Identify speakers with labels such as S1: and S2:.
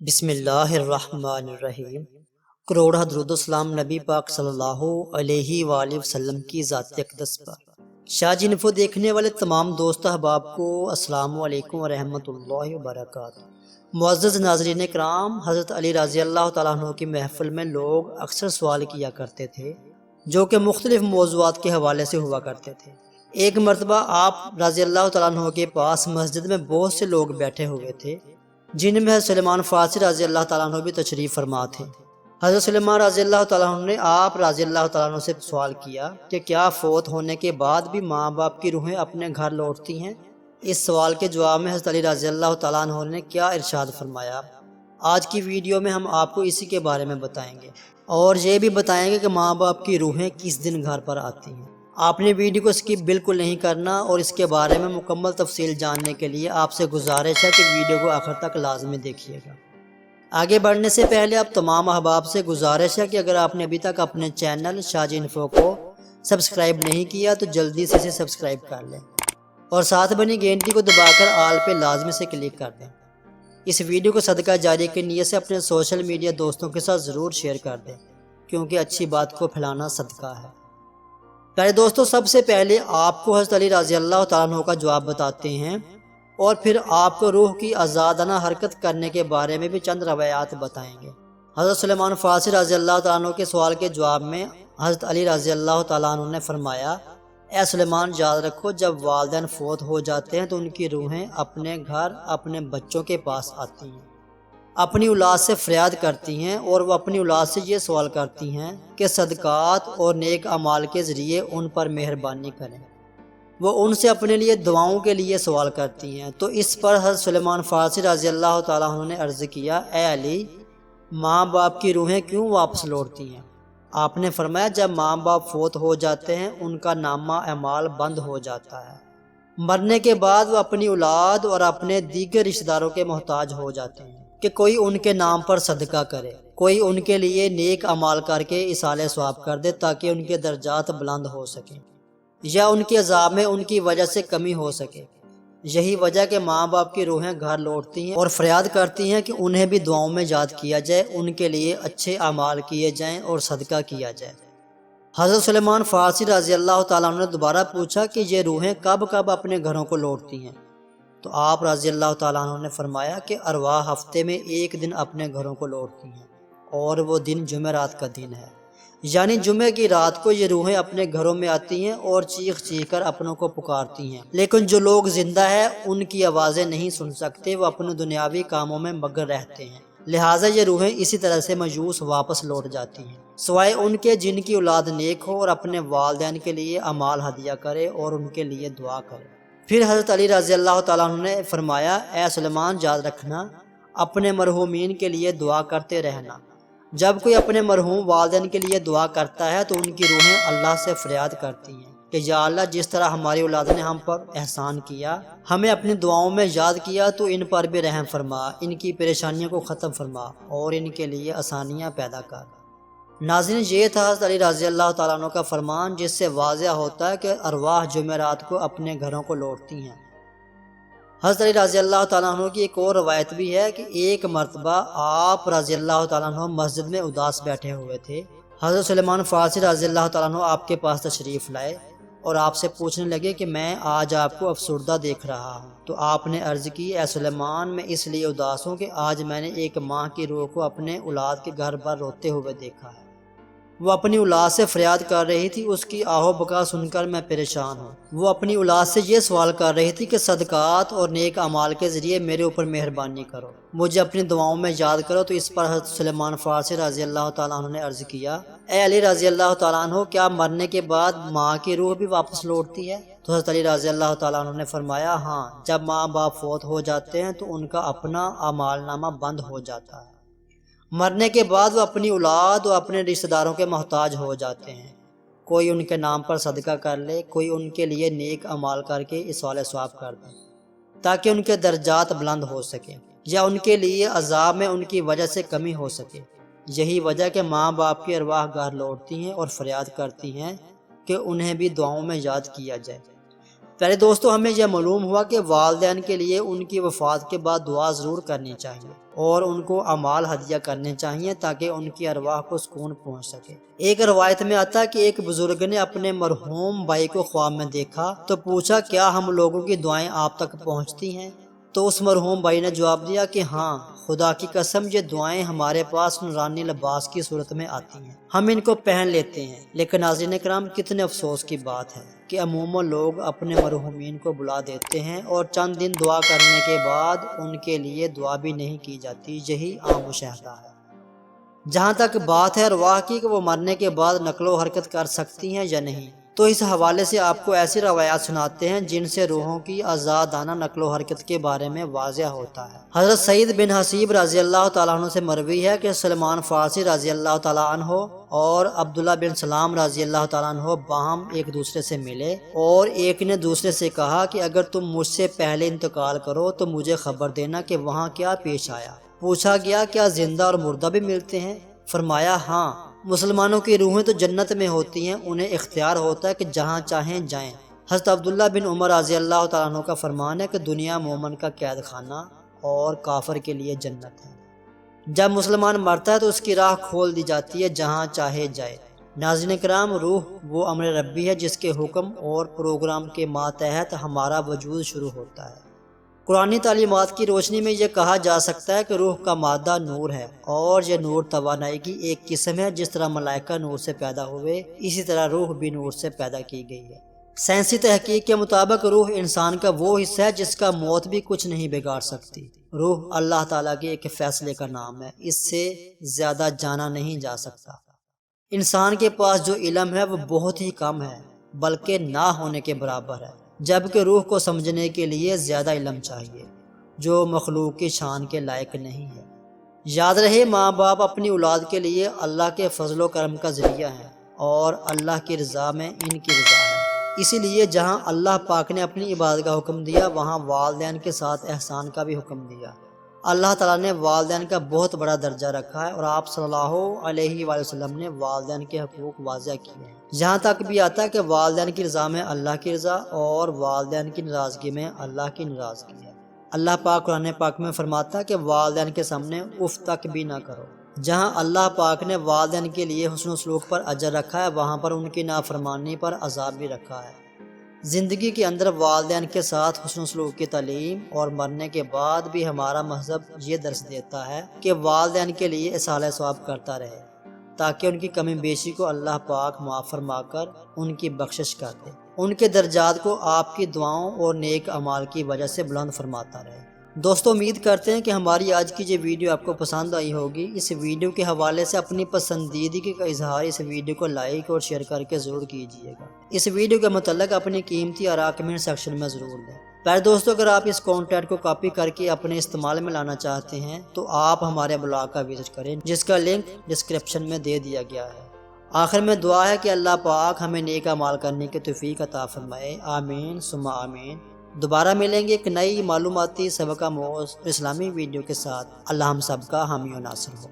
S1: بسم اللہ الرحمن الرحیم۔ کروڑہ درود و سلام نبی پاک صلی اللہ علیہ وآلہ وسلم کی ذات اقدس پر۔ شاہ جی انفو دیکھنے والے تمام دوست احباب کو السلام علیکم ورحمۃ اللہ وبرکاتہ۔ معزز ناظرین کرام، حضرت علی رضی اللہ تعالیٰ عنہ کی محفل میں لوگ اکثر سوال کیا کرتے تھے جو کہ مختلف موضوعات کے حوالے سے ہوا کرتے تھے۔ ایک مرتبہ آپ رضی اللہ تعالیٰ عنہ کے پاس مسجد میں بہت سے لوگ بیٹھے ہوئے تھے جن میں حضرت سلیمان فارسی رضی اللہ تعالیٰ عنہ بھی تشریف فرما تھے۔ حضرت سلیمان رضی اللہ تعالیٰ عنہ نے آپ رضی اللہ تعالیٰ عنہ سے سوال کیا کہ کیا فوت ہونے کے بعد بھی ماں باپ کی روحیں اپنے گھر لوٹتی ہیں؟ اس سوال کے جواب میں حضرت علی رضی اللہ تعالیٰ عنہ نے کیا ارشاد فرمایا؟ آج کی ویڈیو میں ہم آپ کو اسی کے بارے میں بتائیں گے اور یہ بھی بتائیں گے کہ ماں باپ کی روحیں کس دن گھر پر آتی ہیں۔ آپ نے ویڈیو کو اسکپ بالکل نہیں کرنا اور اس کے بارے میں مکمل تفصیل جاننے کے لیے آپ سے گزارش ہے کہ ویڈیو کو آخر تک لازمی دیکھیے گا۔ آگے بڑھنے سے پہلے آپ تمام احباب سے گزارش ہے کہ اگر آپ نے ابھی تک اپنے چینل شاہ جی انفو کو سبسکرائب نہیں کیا تو جلدی سے اسے سبسکرائب کر لیں اور ساتھ بنی گھنٹی کو دبا کر آل پہ لازمی سے کلک کر دیں۔ اس ویڈیو کو صدقہ جاری کی نیت سے اپنے سوشل میڈیا دوستوں کے ساتھ ضرور شیئر کر دیں کیونکہ اچھی بات کو پھیلانا صدقہ ہے۔ پیارے دوستو، سب سے پہلے آپ کو حضرت علی رضی اللہ تعالیٰ عنہ کا جواب بتاتے ہیں اور پھر آپ کو روح کی آزادانہ حرکت کرنے کے بارے میں بھی چند روایات بتائیں گے۔ حضرت سلیمان فارسی رضی اللہ تعالیٰ عنہ کے سوال کے جواب میں حضرت علی رضی اللہ تعالیٰ عنہ نے فرمایا، اے سلیمان، یاد رکھو جب والدین فوت ہو جاتے ہیں تو ان کی روحیں اپنے گھر اپنے بچوں کے پاس آتی ہیں، اپنی اولاد سے فریاد کرتی ہیں اور وہ اپنی اولاد سے یہ سوال کرتی ہیں کہ صدقات اور نیک اعمال کے ذریعے ان پر مہربانی کریں۔ وہ ان سے اپنے لیے دعاؤں کے لیے سوال کرتی ہیں۔ تو اس پر حضرت سلیمان فارسی رضی اللہ تعالیٰ عنہ نے عرض کیا، اے علی، ماں باپ کی روحیں کیوں واپس لوٹتی ہیں؟ آپ نے فرمایا، جب ماں باپ فوت ہو جاتے ہیں ان کا نامہ اعمال بند ہو جاتا ہے۔ مرنے کے بعد وہ اپنی اولاد اور اپنے دیگر رشتہ داروں کے محتاج ہو جاتے ہیں کہ کوئی ان کے نام پر صدقہ کرے، کوئی ان کے لیے نیک اعمال کر کے ایصال ثواب کر دے تاکہ ان کے درجات بلند ہو سکیں یا ان کے عذاب میں ان کی وجہ سے کمی ہو سکے۔ یہی وجہ کہ ماں باپ کی روحیں گھر لوٹتی ہیں اور فریاد کرتی ہیں کہ انہیں بھی دعاؤں میں یاد کیا جائے، ان کے لیے اچھے اعمال کیے جائیں اور صدقہ کیا جائے۔ حضرت سلیمان فارسی رضی اللہ تعالیٰ عنہ نے دوبارہ پوچھا کہ یہ روحیں کب کب اپنے گھروں کو لوٹتی ہیں؟ تو آپ رضی اللہ تعالیٰ عنہ نے فرمایا کہ ارواح ہفتے میں ایک دن اپنے گھروں کو لوٹتی ہیں اور وہ دن جمعرات کا دن ہے، یعنی جمعے کی رات کو یہ روحیں اپنے گھروں میں آتی ہیں اور چیخ چیخ کر اپنوں کو پکارتی ہیں، لیکن جو لوگ زندہ ہیں ان کی آوازیں نہیں سن سکتے، وہ اپنے دنیاوی کاموں میں مگن رہتے ہیں، لہٰذا یہ روحیں اسی طرح سے مایوس واپس لوٹ جاتی ہیں، سوائے ان کے جن کی اولاد نیک ہو اور اپنے والدین کے لیے اعمال ہدیہ کرے اور ان کے لیے دعا کرے۔ پھر حضرت علی رضی اللہ تعالیٰ عنہ نے فرمایا، اے سلیمان، یاد رکھنا اپنے مرحومین کے لیے دعا کرتے رہنا۔ جب کوئی اپنے مرحوم والدین کے لیے دعا کرتا ہے تو ان کی روحیں اللہ سے فریاد کرتی ہیں کہ یا اللہ، جس طرح ہماری اولاد نے ہم پر احسان کیا، ہمیں اپنی دعاؤں میں یاد کیا، تو ان پر بھی رحم فرما، ان کی پریشانیوں کو ختم فرما اور ان کے لیے آسانیاں پیدا کر۔ ناظرین، یہ تھا حضرت علی رضی اللہ تعالیٰ عنہ کا فرمان جس سے واضح ہوتا ہے کہ ارواح جمعرات کو اپنے گھروں کو لوٹتی ہیں۔ حضرت علی رضی اللہ تعالیٰ عنہ کی ایک اور روایت بھی ہے کہ ایک مرتبہ آپ رضی اللہ تعالیٰ عنہ مسجد میں اداس بیٹھے ہوئے تھے۔ حضرت سلیمان فارسی رضی اللہ تعالیٰ عنہ آپ کے پاس تشریف لائے اور آپ سے پوچھنے لگے کہ میں آج آپ کو افسردہ دیکھ رہا ہوں۔ تو آپ نے عرض کی، اے سلیمان، میں اس لیے اداس ہوں کہ آج میں نے ایک ماں کی روح کو اپنے اولاد کے گھر پر روتے ہوئے دیکھا ہے۔ وہ اپنی اولاد سے فریاد کر رہی تھی، اس کی آہ و بکا سن کر میں پریشان ہوں۔ وہ اپنی اولاد سے یہ سوال کر رہی تھی کہ صدقات اور نیک اعمال کے ذریعے میرے اوپر مہربانی کرو، مجھے اپنی دعاؤں میں یاد کرو۔ تو اس پر حضرت سلیمان فارسی رضی اللہ تعالیٰ عنہ نے عرض کیا، اے علی رضی اللہ تعالیٰ عنہ، کیا مرنے کے بعد ماں کی روح بھی واپس لوٹتی ہے؟ تو حضرت علی رضی اللہ تعالیٰ عنہ نے فرمایا، ہاں، جب ماں باپ فوت ہو جاتے ہیں تو ان کا اپنا اعمال نامہ بند ہو جاتا ہے، مرنے کے بعد وہ اپنی اولاد اور اپنے رشتہ داروں کے محتاج ہو جاتے ہیں، کوئی ان کے نام پر صدقہ کر لے، کوئی ان کے لیے نیک اعمال کر کے ایصال ثواب کر دے تاکہ ان کے درجات بلند ہو سکیں یا ان کے لیے عذاب میں ان کی وجہ سے کمی ہو سکے۔ یہی وجہ کہ ماں باپ کی ارواح گھر لوٹتی ہیں اور فریاد کرتی ہیں کہ انہیں بھی دعاؤں میں یاد کیا جائے۔ پہلے دوستو، ہمیں یہ معلوم ہوا کہ والدین کے لیے ان کی وفات کے بعد دعا ضرور کرنی چاہیے اور ان کو اعمال ہدیہ کرنے چاہیے تاکہ ان کی ارواح کو سکون پہنچ سکے۔ ایک روایت میں آتا ہے کہ ایک بزرگ نے اپنے مرحوم بھائی کو خواب میں دیکھا تو پوچھا کیا ہم لوگوں کی دعائیں آپ تک پہنچتی ہیں؟ تو اس مرحوم بھائی نے جواب دیا کہ ہاں، خدا کی قسم یہ دعائیں ہمارے پاس نورانی لباس کی صورت میں آتی ہیں، ہم ان کو پہن لیتے ہیں۔ لیکن ناظرین کرام، کتنے افسوس کی بات ہے کہ عموماً لوگ اپنے مرحومین کو بلا دیتے ہیں اور چند دن دعا کرنے کے بعد ان کے لیے دعا بھی نہیں کی جاتی۔ یہی عام مشاہدہ ہے۔ جہاں تک بات ہے ارواح کی کہ وہ مرنے کے بعد نقل و حرکت کر سکتی ہیں یا نہیں، تو اس حوالے سے آپ کو ایسی روایات سناتے ہیں جن سے روحوں کی آزادانہ نقل و حرکت کے بارے میں واضح ہوتا ہے۔ حضرت سعید بن حسیب رضی اللہ تعالیٰ عنہ سے مروی ہے کہ سلمان فارسی رضی اللہ تعالیٰ عنہ اور عبداللہ بن سلام رضی اللہ تعالیٰ عنہ باہم ایک دوسرے سے ملے اور ایک نے دوسرے سے کہا کہ اگر تم مجھ سے پہلے انتقال کرو تو مجھے خبر دینا کہ وہاں کیا پیش آیا۔ پوچھا گیا کیا زندہ اور مردہ بھی ملتے ہیں؟ فرمایا ہاں، مسلمانوں کی روحیں تو جنت میں ہوتی ہیں، انہیں اختیار ہوتا ہے کہ جہاں چاہیں جائیں۔ حضرت عبداللہ بن عمر رضی اللہ تعالیٰ عنہ کا فرمان ہے کہ دنیا مومن کا قید خانہ اور کافر کے لیے جنت ہے۔ جب مسلمان مرتا ہے تو اس کی راہ کھول دی جاتی ہے جہاں چاہے جائے۔ ناظرین کرام، روح وہ امر ربی ہے جس کے حکم اور پروگرام کے ماتحت ہمارا وجود شروع ہوتا ہے۔ قرآنی تعلیمات کی روشنی میں یہ کہا جا سکتا ہے کہ روح کا مادہ نور ہے اور یہ نور توانائی کی ایک قسم ہے۔ جس طرح ملائکہ نور سے پیدا ہوئے، اسی طرح روح بھی نور سے پیدا کی گئی ہے۔ سائنسی تحقیق کے مطابق روح انسان کا وہ حصہ ہے جس کا موت بھی کچھ نہیں بگاڑ سکتی۔ روح اللہ تعالیٰ کے ایک فیصلے کا نام ہے، اس سے زیادہ جانا نہیں جا سکتا۔ انسان کے پاس جو علم ہے وہ بہت ہی کم ہے، بلکہ نہ ہونے کے برابر ہے، جبکہ روح کو سمجھنے کے لیے زیادہ علم چاہیے، جو مخلوق کی شان کے لائق نہیں ہے۔ یاد رہے، ماں باپ اپنی اولاد کے لیے اللہ کے فضل و کرم کا ذریعہ ہیں اور اللہ کی رضا میں ان کی رضا ہے۔ اسی لیے جہاں اللہ پاک نے اپنی عبادت کا حکم دیا، وہاں والدین کے ساتھ احسان کا بھی حکم دیا۔ اللہ تعالیٰ نے والدین کا بہت بڑا درجہ رکھا ہے اور آپ صلی اللہ علیہ وآلہ وسلم نے والدین کے حقوق واضح کیے ہیں۔ یہاں تک بھی آتا ہے کہ والدین کی رضا میں اللہ کی رضا اور والدین کی ناراضگی میں اللہ کی ناراضگی ہے۔ اللہ پاک قرآن پاک میں فرماتا ہے کہ والدین کے سامنے اف تک بھی نہ کرو۔ جہاں اللہ پاک نے والدین کے لیے حسن و سلوک پر اجر رکھا ہے، وہاں پر ان کی نافرمانی پر عذاب بھی رکھا ہے۔ زندگی کے اندر والدین کے ساتھ حسن و سلوک کی تعلیم اور مرنے کے بعد بھی ہمارا مذہب یہ درس دیتا ہے کہ والدین کے لیے اصالہ ثواب کرتا رہے تاکہ ان کی کمی بیشی کو اللہ پاک معاف فرما کر ان کی بخشش کر دے، ان کے درجات کو آپ کی دعاؤں اور نیک اعمال کی وجہ سے بلند فرماتا رہے۔ دوستو، امید کرتے ہیں کہ ہماری آج کی یہ ویڈیو آپ کو پسند آئی ہوگی۔ اس ویڈیو کے حوالے سے اپنی پسندیدگی کا اظہار اس ویڈیو کو لائک اور شیئر کر کے ضرور کیجیے گا۔ اس ویڈیو کے متعلق اپنی قیمتی آراء کمنٹ سیکشن میں ضرور دیں۔ پیارے دوستو، اگر آپ اس کانٹینٹ کو کاپی کر کے اپنے استعمال میں لانا چاہتے ہیں تو آپ ہمارے بلاگ کا وزٹ کریں، جس کا لنک ڈسکرپشن میں دے دیا گیا ہے۔ آخر میں دعا ہے کہ اللہ پاک ہمیں نیک اعمال کرنے کی توفیق عطا فرمائے، آمین ثم آمین۔ دوبارہ ملیں گے ایک نئی معلوماتی سبق آموز اسلامی ویڈیو کے ساتھ۔ اللہ ہم سب کا حامی و ناصر ہو۔